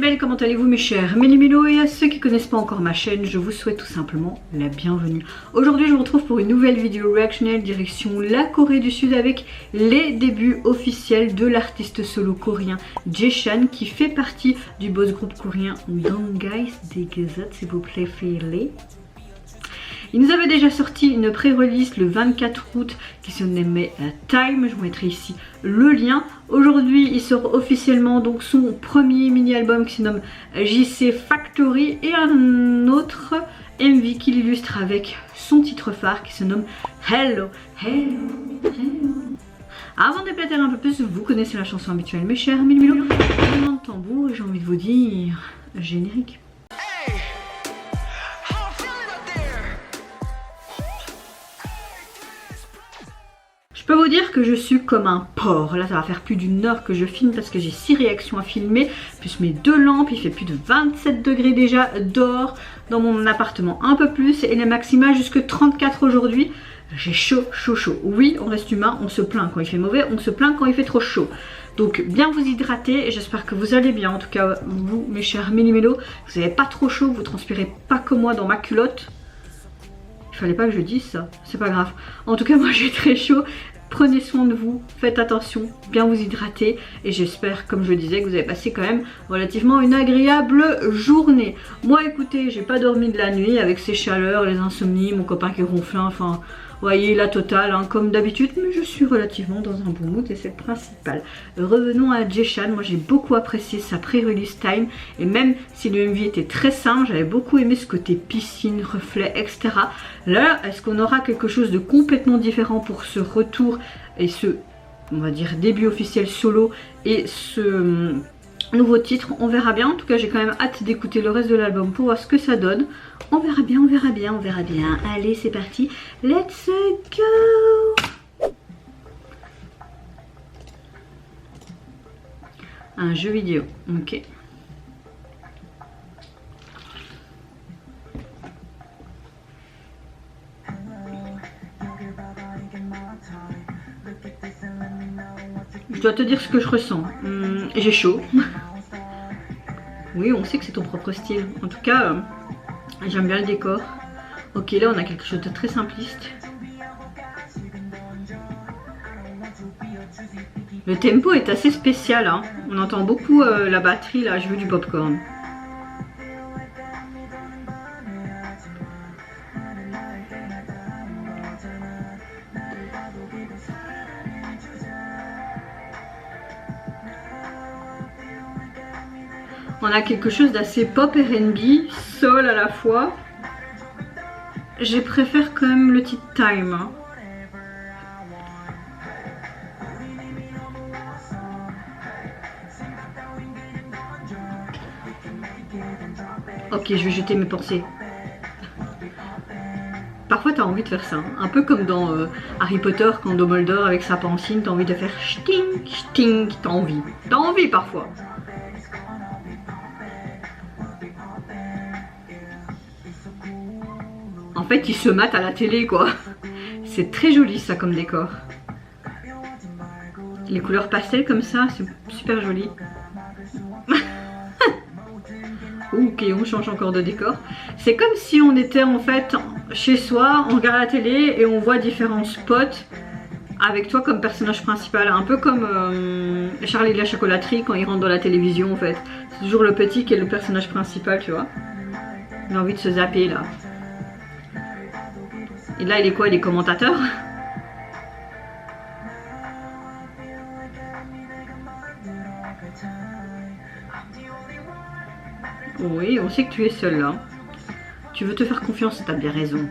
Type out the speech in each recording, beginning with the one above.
belles, comment allez-vous mes chers Méli-Mélo, et à ceux qui ne connaissent pas encore ma chaîne, je vous souhaite tout simplement la bienvenue. Aujourd'hui je vous retrouve pour une nouvelle vidéo reactionnelle direction la Corée du Sud avec les débuts officiels de l'artiste solo coréen Jae-Shan qui fait partie du boss groupe coréen Donghae Daegeuzot, s'il vous plaît, faites-les. Il nous avait déjà sorti une pré-release le 24 août qui se nommait Time, je vous mettrai ici le lien. Aujourd'hui il sort officiellement donc son premier mini-album qui se nomme JC Factory et un autre MV qui l'illustre avec son titre phare qui se nomme Hello, Hello, Hello. Avant de déplater un peu plus, vous connaissez la chanson habituelle mes chers Méli-Mélo. Roulement de tambour et j'ai envie de vous dire générique. Je peux vous dire que je suis comme un porc. Là ça va faire plus d'une heure que je filme parce que j'ai 6 réactions à filmer, plus mes 2 lampes, il fait plus de 27 degrés déjà dehors dans mon appartement, un peu plus, et les maxima jusque 34 aujourd'hui. J'ai chaud, chaud, chaud. Oui, on reste humain, on se plaint quand il fait mauvais, on se plaint quand il fait trop chaud. Donc bien vous hydrater et j'espère que vous allez bien. En tout cas vous mes chers Méli-Mélo, vous n'avez pas trop chaud, vous transpirez pas comme moi dans ma culotte. Il fallait pas que je dise ça, c'est pas grave. En tout cas moi j'ai très chaud. Prenez soin de vous, faites attention, bien vous hydrater et j'espère, comme je le disais, que vous avez passé quand même relativement une agréable journée. Moi écoutez, j'ai pas dormi de la nuit avec ces chaleurs, les insomnies, mon copain qui ronfle, enfin voyez la totale hein, comme d'habitude, mais je suis relativement dans un bon mood et c'est le principal. Revenons à Jae-Shan, moi j'ai beaucoup apprécié sa pré-release Time et même si le MV était très simple, j'avais beaucoup aimé ce côté piscine, reflet, etc. Là, est-ce qu'on aura quelque chose de complètement différent pour ce retour et ce, on va dire, début officiel solo et ce nouveau titre? On verra bien. En tout cas, j'ai quand même hâte d'écouter le reste de l'album pour voir ce que ça donne. On verra bien, on verra bien, on verra bien. Allez, c'est parti. Let's go! Un jeu vidéo, ok. Je dois te dire ce que je ressens. J'ai chaud. Oui, on sait que c'est ton propre style. En tout cas, j'aime bien le décor. Ok, là on a quelque chose de très simpliste. Le tempo est assez spécial. Hein. On entend beaucoup la batterie là. Je veux du popcorn. On a quelque chose d'assez pop R&B, soul à la fois. Je préfère quand même le titre Time. Hein. Ok, je vais jeter mes pensées. Parfois t'as envie de faire ça, hein. Un peu comme dans Harry Potter quand Dumbledore avec sa pancine, t'as envie de faire stink, stink, t'as envie parfois. En fait, ils se matent à la télé, quoi. C'est très joli, ça, comme décor. Les couleurs pastel comme ça, c'est super joli. Ok, on change encore de décor. C'est comme si on était, en fait, chez soi, on regarde la télé et on voit différents spots avec toi comme personnage principal. Un peu comme Charlie de la chocolaterie quand il rentre dans la télévision, en fait. C'est toujours le petit qui est le personnage principal, tu vois. Il a envie de se zapper, là. Et là, il est quoi? Il est commentateur? Oui, on sait que tu es seul là. Tu veux te faire confiance et t'as bien raison.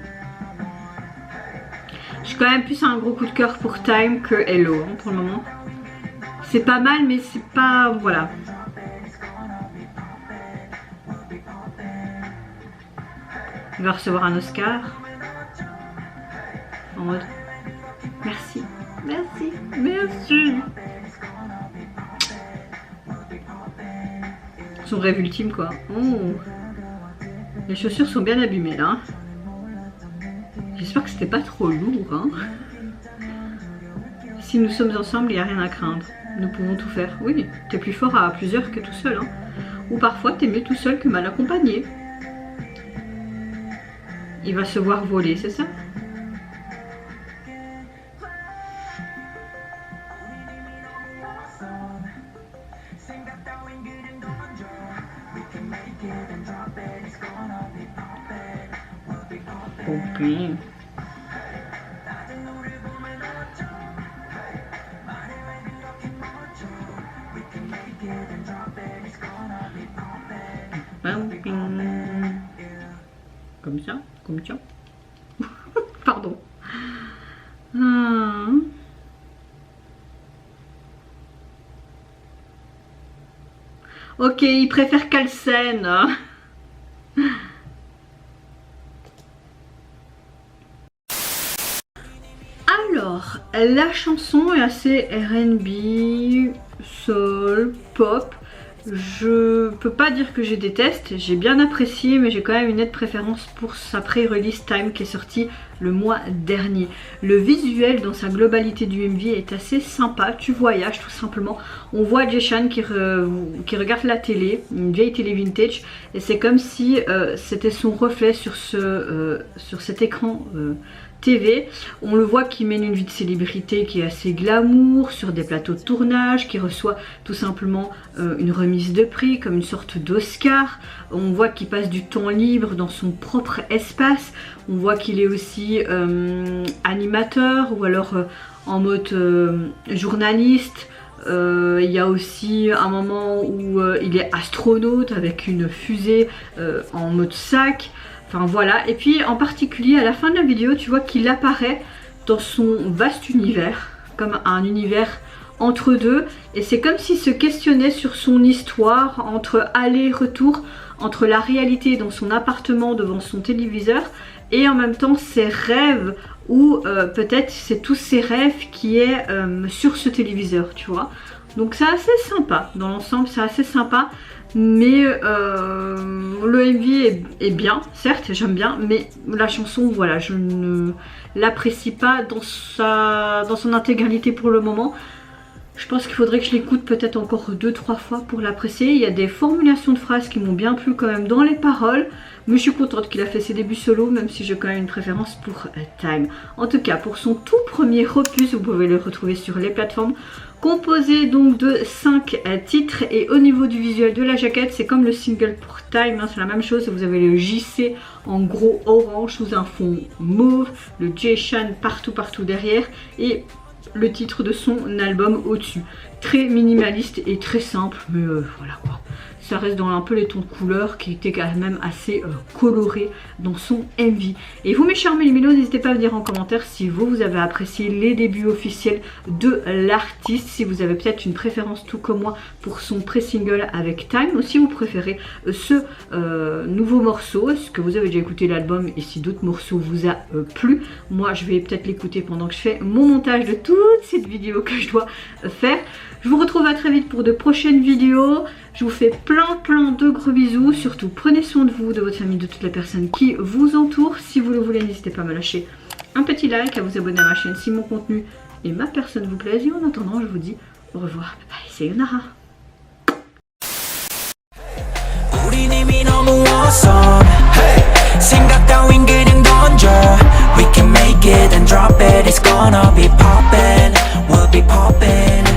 J'ai quand même plus un gros coup de cœur pour Time que Hello hein, pour le moment. C'est pas mal, mais c'est pas... Voilà. Il va recevoir un Oscar. En mode merci, merci, merci. Son rêve ultime quoi. Oh. Les chaussures sont bien abîmées là. J'espère que c'était pas trop lourd. Hein. Si nous sommes ensemble, il n'y a rien à craindre. Nous pouvons tout faire. Oui, t'es plus fort à plusieurs que tout seul. Hein. Ou parfois t'es mieux tout seul que mal accompagné. Il va se voir voler, c'est ça? Okay. Comme ça, comme ça. Pardon. Ok, il préfère Kalsen. Alors, la chanson est assez R&B, soul, pop. Je peux pas dire que je déteste, j'ai bien apprécié, mais j'ai quand même une nette préférence pour sa pré-release Time qui est sortie le mois dernier. Le visuel dans sa globalité du MV est assez sympa, tu voyages tout simplement. On voit Jeshan qui regarde la télé, une vieille télé vintage, et c'est comme si c'était son reflet sur cet écran TV. On le voit qui mène une vie de célébrité qui est assez glamour, sur des plateaux de tournage, qui reçoit tout simplement une remise de prix comme une sorte d'Oscar. On voit qu'il passe du temps libre dans son propre espace. On voit qu'il est aussi animateur ou alors en mode journaliste. Il y a aussi un moment où il est astronaute avec une fusée en mode sac. Enfin voilà, et puis en particulier à la fin de la vidéo, tu vois qu'il apparaît dans son vaste univers, comme un univers entre deux, et c'est comme s'il se questionnait sur son histoire, entre aller-retour, entre la réalité dans son appartement devant son téléviseur, et en même temps ses rêves, ou peut-être c'est tous ses rêves qui est sur ce téléviseur, tu vois. Donc c'est assez sympa, dans l'ensemble c'est assez sympa. Mais le MV est bien, certes j'aime bien, mais la chanson voilà, je ne l'apprécie pas dans son intégralité pour le moment. Je pense qu'il faudrait que je l'écoute peut-être encore 2-3 fois pour l'apprécier. Il y a des formulations de phrases qui m'ont bien plu quand même dans les paroles, mais je suis contente qu'il a fait ses débuts solo, même si j'ai quand même une préférence pour Time. En tout cas pour son tout premier opus, vous pouvez le retrouver sur les plateformes. Composé donc de 5 titres, et au niveau du visuel de la jaquette c'est comme le single pour Time, hein, c'est la même chose. Vous avez le JC en gros orange sous un fond mauve, le Jeshan partout derrière et le titre de son album au-dessus. Très minimaliste et très simple, mais voilà quoi. Ça reste dans un peu les tons de couleur qui étaient quand même assez colorés dans son MV. Et vous mes chers mélimélos, n'hésitez pas à me dire en commentaire si vous avez apprécié les débuts officiels de l'artiste, si vous avez peut-être une préférence tout comme moi pour son pré-single avec Time, ou si vous préférez ce nouveau morceau, est-ce que vous avez déjà écouté l'album et si d'autres morceaux vous a plu. Moi je vais peut-être l'écouter pendant que je fais mon montage de toute cette vidéo que je dois faire. Je vous retrouve à très vite pour de prochaines vidéos. Je vous fais plein de gros bisous. Surtout prenez soin de vous, de votre famille, de toutes les personnes qui vous entourent. Si vous le voulez, n'hésitez pas à me lâcher un petit like, à vous abonner à ma chaîne si mon contenu et ma personne vous plaisent. Et en attendant, je vous dis au revoir. Bye, sayonara. 생각 따윈 그냥 던져 We can make it and drop it It's gonna be poppin', we'll be poppin'